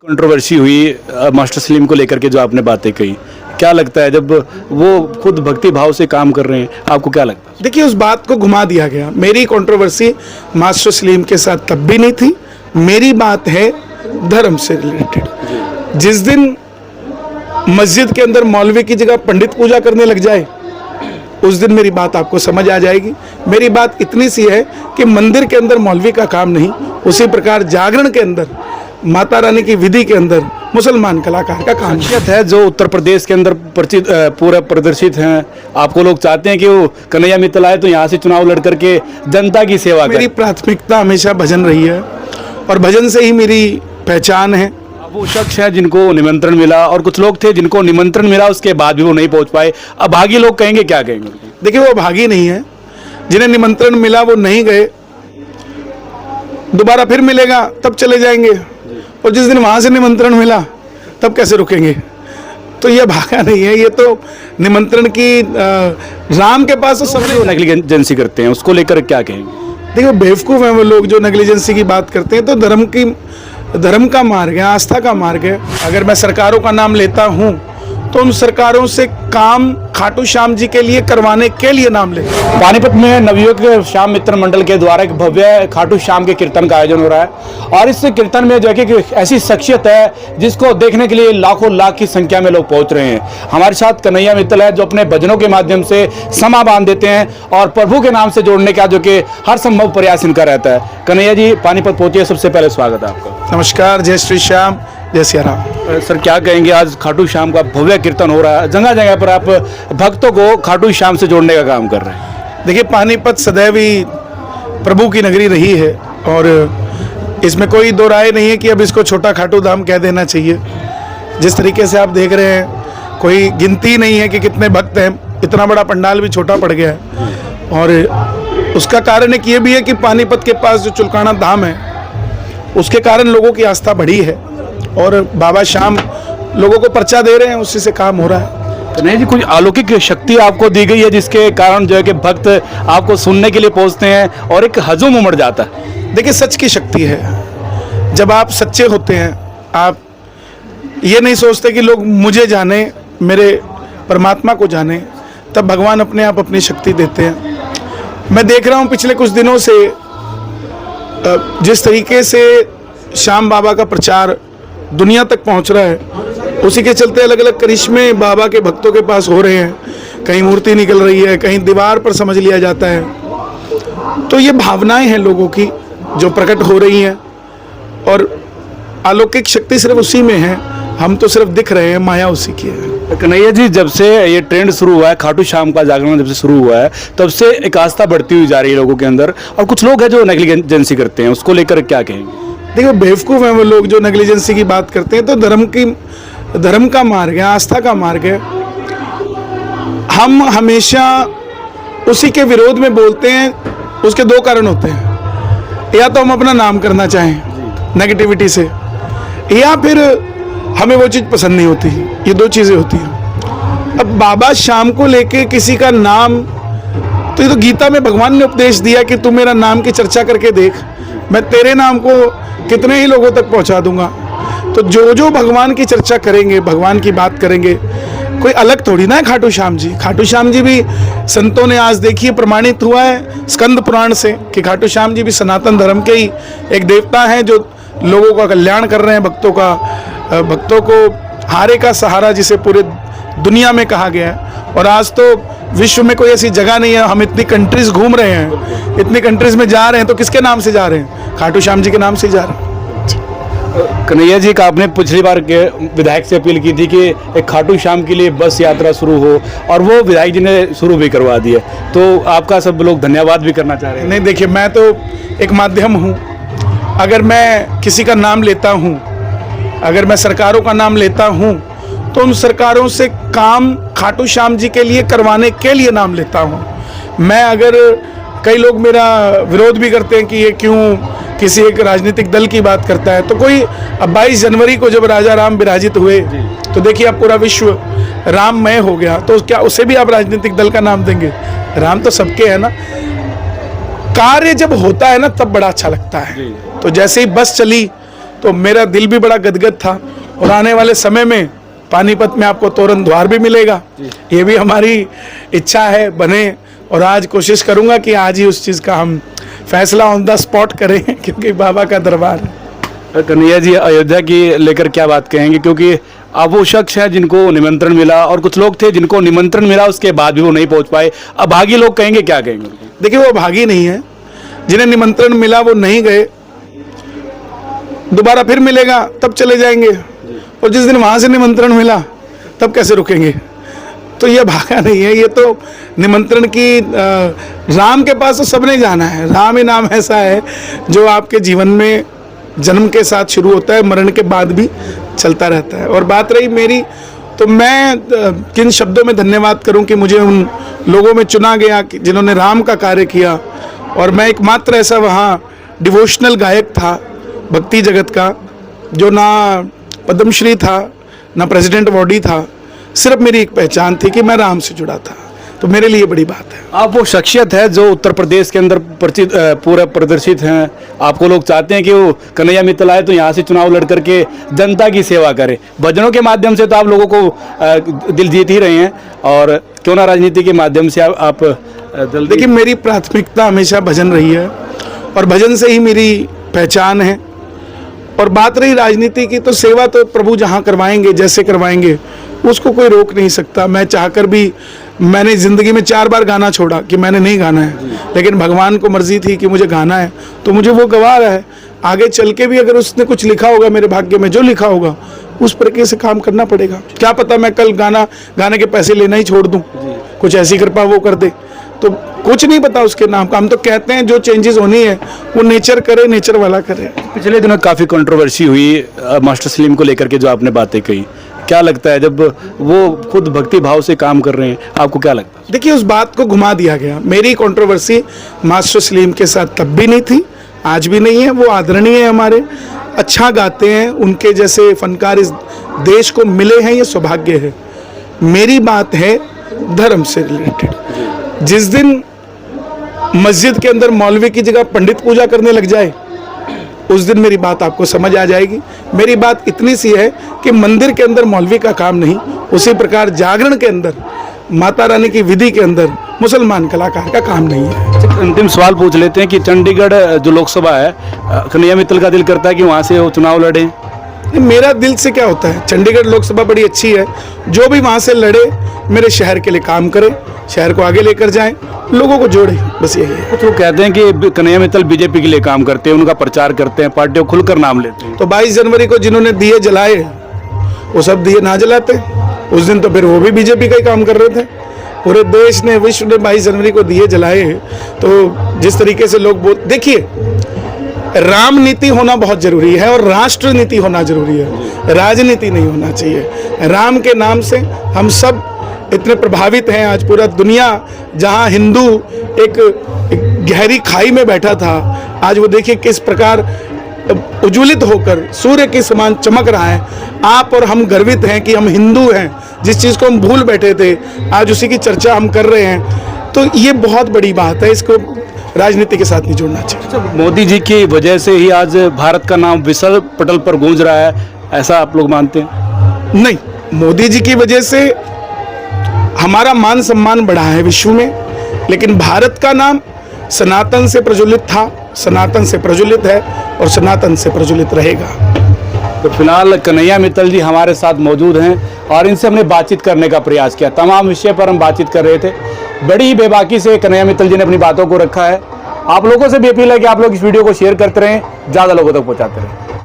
Controversy हुई master Salim को लेकर के, जो आपने बातें कही, क्या लगता है जब वो खुद भक्ति भाव से काम कर रहे हैं, आपको क्या लगता है? देखिए, उस बात को घुमा दिया गया। मेरी कंट्रोवर्सी मास्टर सलीम के साथ तब भी नहीं थी। मेरी बात है धर्म से रिलेटेड। जिस दिन मस्जिद के अंदर मौलवी की जगह पंडित पूजा करने लग जाए, उस दिन मेरी बात आपको समझ आ जाएगी। मेरी बात इतनी सी है कि मंदिर के अंदर मौलवी का काम नहीं, उसी प्रकार जागरण के अंदर, माता रानी की विधि के अंदर मुसलमान कलाकार का काम है। जो उत्तर प्रदेश के अंदर पूरा प्रदर्शित हैं, आपको लोग चाहते हैं कि वो कन्हैया मित्तल आए तो यहाँ से चुनाव लड़ करके जनता की सेवा करें। मेरी प्राथमिकता हमेशा भजन रही है और भजन से ही मेरी पहचान है। वो शख्स है जिनको निमंत्रण मिला, और कुछ लोग थे जिनको निमंत्रण मिला उसके बाद भी वो नहीं पहुंच पाए। अभागी लोग कहेंगे, क्या कहेंगे? देखिए, वो भागी नहीं है। जिन्हें निमंत्रण मिला वो नहीं गए, दोबारा फिर मिलेगा तब चले जाएंगे, और जिस दिन वहां से निमंत्रण मिला तब कैसे रुकेंगे? तो ये भागा नहीं है, ये तो निमंत्रण की राम के पास तो सब नेग्लिजेंसी करते हैं, उसको लेकर क्या कहेंगे? देखिए, बेवकूफ़ हैं वो लोग जो नेग्लिजेंसी की बात करते हैं। तो धर्म का मार्ग है, आस्था का मार्ग है। अगर मैं सरकारों का नाम लेता हूं तो उन सरकारों से काम खाटू श्याम जी के लिए करवाने के लिए नाम लेता हूं। पानीपत में नवयुवक श्याम मित्र मंडल के द्वारा एक भव्य खाटू श्याम के कीर्तन का आयोजन हो रहा है, और इस कीर्तन में जो है कि ऐसी शख्सियत है जिसको देखने के लिए लाखों लाख की संख्या में लोग पहुंच रहे हैं। हमारे साथ कन्हैया मित्तल है, जो अपने भजनों के माध्यम से समा बांध देते हैं और प्रभु के नाम से जोड़ने का जो कि हर संभव प्रयास इनका रहता है। कन्हैया जी पानीपत पहुंचे, सबसे पहले स्वागत है आपका। नमस्कार, जय श्री श्याम, जय सिया राम। सर, क्या कहेंगे, आज खाटू श्याम का भव्य कीर्तन हो रहा है, जगह जगह पर आप भक्तों को खाटू श्याम से जोड़ने का काम कर रहे हैं। देखिए, पानीपत सदैव ही प्रभु की नगरी रही है, और इसमें कोई दो राय नहीं है कि अब इसको छोटा खाटू धाम कह देना चाहिए। जिस तरीके से आप देख रहे हैं, कोई गिनती नहीं है कि कितने भक्त हैं, इतना बड़ा पंडाल भी छोटा पड़ गया है। और उसका कारण एक ये भी है कि पानीपत के पास जो चुलकाना धाम है, उसके कारण लोगों की आस्था बढ़ी है, और बाबा श्याम लोगों को पर्चा दे रहे हैं, उसी से काम हो रहा है। तो नहीं जी, कुछ अलौकिक शक्ति आपको दी गई है जिसके कारण जो है कि भक्त आपको सुनने के लिए पहुंचते हैं और एक हजूम उमड़ जाता है। देखिए, सच की शक्ति है। जब आप सच्चे होते हैं, आप ये नहीं सोचते कि लोग मुझे जाने, मेरे परमात्मा को जाने, तब भगवान अपने आप अपनी शक्ति देते हैं। मैं देख रहा हूँ पिछले कुछ दिनों से जिस तरीके से श्याम बाबा का प्रचार दुनिया तक पहुंच रहा है, उसी के चलते अलग अलग करिश्मे बाबा के भक्तों के पास हो रहे हैं। कहीं मूर्ति निकल रही है, कहीं दीवार पर समझ लिया जाता है। तो ये भावनाएं हैं लोगों की जो प्रकट हो रही हैं, और अलौकिक शक्ति सिर्फ उसी में है। हम तो सिर्फ दिख रहे हैं, माया उसी की है। कन्हैया जी, जब से ये ट्रेंड शुरू हुआ है, खाटू श्याम का जागरण जब से शुरू हुआ है, तब से एक आस्था बढ़ती हुई जा रही है लोगों के अंदर, और कुछ लोग हैं जो नेग्लिजेंसी करते हैं, उसको लेकर क्या कहेंगे? देखो, बेवकूफ़ हैं वो लोग जो नेग्लिजेंसी की बात करते हैं। तो धर्म का मार्ग है, आस्था का मार्ग है। हम हमेशा उसी के विरोध में बोलते हैं। उसके दो कारण होते हैं, या तो हम अपना नाम करना चाहें नेगेटिविटी से, या फिर हमें वो चीज़ पसंद नहीं होती। ये दो चीज़ें होती हैं। अब बाबा श्याम को लेके किसी का नाम, तो ये तो गीता में भगवान ने उपदेश दिया कि तू मेरा नाम की चर्चा करके देख, मैं तेरे नाम को कितने ही लोगों तक पहुंचा दूंगा। तो जो भगवान की चर्चा करेंगे, भगवान की बात करेंगे, कोई अलग थोड़ी ना है खाटू श्याम जी। खाटू श्याम जी भी संतों ने आज देखिए प्रमाणित हुआ है स्कंद पुराण से कि खाटू श्याम जी भी सनातन धर्म के ही एक देवता हैं, जो लोगों का कल्याण कर रहे हैं, भक्तों को हारे का सहारा जिसे पूरे दुनिया में कहा गया है। और आज तो विश्व में कोई ऐसी जगह नहीं है, हम इतनी कंट्रीज घूम रहे हैं, इतनी कंट्रीज में जा रहे हैं, तो किसके नाम से जा रहे हैं? खाटू श्याम जी के नाम से जा रहे हैं। कन्हैया जी का आपने पिछली बार के विधायक से अपील की थी कि एक खाटू श्याम के लिए बस यात्रा शुरू हो, और वो विधायक जी ने शुरू भी करवा दी है, तो आपका सब लोग धन्यवाद भी करना चाह रहे हैं। नहीं, देखिए, मैं तो एक माध्यम हूँ। अगर मैं किसी का नाम लेता हूँ, अगर मैं सरकारों का नाम लेता हूँ, तो उन सरकारों से काम खाटू श्याम जी के लिए करवाने के लिए नाम लेता हूँ मैं। अगर कई लोग मेरा विरोध भी करते हैं कि ये क्यों किसी एक राजनीतिक दल की बात करता है, तो कोई अब 22 जनवरी को जब राजा राम विराजित हुए, तो देखिए अब पूरा विश्व राममय हो गया, तो क्या उसे भी आप राजनीतिक दल का नाम देंगे? राम तो सबके है ना। कार्य जब होता है ना, तब बड़ा अच्छा लगता है। तो जैसे ही बस चली, तो मेरा दिल भी बड़ा गदगद था। और आने वाले समय में पानीपत में आपको तोरण द्वार भी मिलेगा, ये भी हमारी इच्छा है बने। और आज कोशिश करूंगा कि आज ही उस चीज़ का हम फैसला ऑन द स्पॉट करें, क्योंकि बाबा का दरबार है। कन्हैया जी, अयोध्या की लेकर क्या बात कहेंगे, क्योंकि अब वो शख्स है जिनको निमंत्रण मिला और कुछ लोग थे जिनको निमंत्रण मिला उसके बाद भी वो नहीं पहुंच पाए, अब भागी लोग कहेंगे, क्या कहेंगे? देखिए, वो भागी नहीं है, जिन्हें निमंत्रण मिला वो नहीं गए, दोबारा फिर मिलेगा तब चले जाएंगे। और जिस दिन वहां से निमंत्रण मिला तब कैसे रुकेंगे? तो ये भागा नहीं है, ये तो निमंत्रण की राम के पास तो सबने जाना है। राम ही नाम ऐसा है जो आपके जीवन में जन्म के साथ शुरू होता है, मरण के बाद भी चलता रहता है। और बात रही मेरी, तो मैं किन शब्दों में धन्यवाद करूं कि मुझे उन लोगों में चुना गया जिन्होंने राम का कार्य किया। और मैं एकमात्र ऐसा वहाँ डिवोशनल गायक था भक्ति जगत का, जो ना पद्मश्री था ना प्रेसिडेंट अवार्डी था, सिर्फ मेरी एक पहचान थी कि मैं राम से जुड़ा था। तो मेरे लिए बड़ी बात है। आप वो शख्सियत है जो उत्तर प्रदेश के अंदर पूरा प्रदर्शित हैं। आपको लोग चाहते हैं कि वो कन्हैया मित्तल आए तो यहाँ से चुनाव लड़ करके जनता की सेवा करे। भजनों के माध्यम से तो आप लोगों को दिल जीत ही रहे हैं, और क्यों ना राजनीति के माध्यम से आप देखिए, मेरी प्राथमिकता हमेशा भजन रही है और भजन से ही मेरी पहचान है। और बात रही राजनीति की, तो सेवा तो प्रभु जहाँ करवाएंगे, जैसे करवाएंगे, उसको कोई रोक नहीं सकता। मैं चाहकर भी, मैंने ज़िंदगी में 4 बार गाना छोड़ा कि मैंने नहीं गाना है, लेकिन भगवान को मर्जी थी कि मुझे गाना है, तो मुझे वो गवा रहा है। आगे चल के भी अगर उसने कुछ लिखा होगा मेरे भाग्य में, जो लिखा होगा उस प्रकार से काम करना पड़ेगा। क्या पता मैं कल गाने के पैसे लेना ही छोड़ दूं, कुछ ऐसी कृपा वो कर दे, तो कुछ नहीं पता उसके नाम का। हम तो कहते हैं जो चेंजेस होनी है वो नेचर करे, नेचर वाला करे। पिछले दिनों काफ़ी कंट्रोवर्सी हुई मास्टर सलीम को लेकर के, जो आपने बातें कही, क्या लगता है जब वो खुद भक्ति भाव से काम कर रहे हैं, आपको क्या लगता है? देखिए, उस बात को घुमा दिया गया। मेरी कंट्रोवर्सी मास्टर सलीम के साथ तब भी नहीं थी, आज भी नहीं है। वो आदरणीय है, हमारे अच्छा गाते हैं, उनके जैसे फनकार इस देश को मिले हैं, ये सौभाग्य है। मेरी बात है धर्म से रिलेटेड। जिस दिन मस्जिद के अंदर मौलवी की जगह पंडित पूजा करने लग जाए, उस दिन मेरी बात आपको समझ आ जाएगी। मेरी बात इतनी सी है कि मंदिर के अंदर मौलवी का काम नहीं, उसी प्रकार जागरण के अंदर, माता रानी की विधि के अंदर मुसलमान कलाकार का काम नहीं है। अंतिम सवाल पूछ लेते हैं कि चंडीगढ़ जो लोकसभा है, कन्हैया मित्तल का दिल करता है कि वहाँ से वो चुनाव लड़े? मेरा दिल से क्या होता है, चंडीगढ़ लोकसभा बड़ी अच्छी है, जो भी वहाँ से लड़े मेरे शहर के लिए काम करे, शहर को आगे लेकर जाएं, लोगों को जोड़े, बस यही है। कुछ लोग कहते हैं कि कन्हैया मित्तल बीजेपी के लिए काम करते हैं, उनका प्रचार करते हैं, पार्टियों खुलकर नाम लेते हैं। तो 22 जनवरी को जिन्होंने दिए जलाए, वो सब दिए ना जलाते उस दिन, तो फिर वो भी बीजेपी का ही काम कर रहे थे। पूरे देश ने, विश्व ने 22 जनवरी को दिए जलाए। तो जिस तरीके से लोग देखिए, राम नीति होना बहुत जरूरी है और राष्ट्र नीति होना जरूरी है, राजनीति नहीं होना चाहिए। राम के नाम से हम सब इतने प्रभावित हैं। आज पूरा दुनिया, जहां हिंदू एक गहरी खाई में बैठा था, आज वो देखिए किस प्रकार उज्ज्वलित होकर सूर्य के समान चमक रहा है। आप और हम गर्वित हैं कि हम हिंदू हैं। जिस चीज़ को हम भूल बैठे थे, आज उसी की चर्चा हम कर रहे हैं। तो ये बहुत बड़ी बात है, इसको राजनीति के साथ नहीं जोड़ना चाहिए। मोदी जी की वजह से ही आज भारत का नाम विश्व पटल पर गूंज रहा है, ऐसा आप लोग मानते हैं? नहीं, मोदी जी की वजह से हमारा मान सम्मान बढ़ा है विश्व में, लेकिन भारत का नाम सनातन से प्रज्वलित था, सनातन से प्रज्वलित है और सनातन से प्रज्वलित रहेगा। तो फिलहाल कन्हैया मित्तल जी हमारे साथ मौजूद हैं और इनसे हमने बातचीत करने का प्रयास किया। तमाम विषय पर हम बातचीत कर रहे थे। बड़ी ही बेबाकी से कन्हैया मित्तल जी ने अपनी बातों को रखा है। आप लोगों से भी अपील है कि आप लोग इस वीडियो को शेयर करते रहें, ज़्यादा लोगों तक पहुँचाते रहें।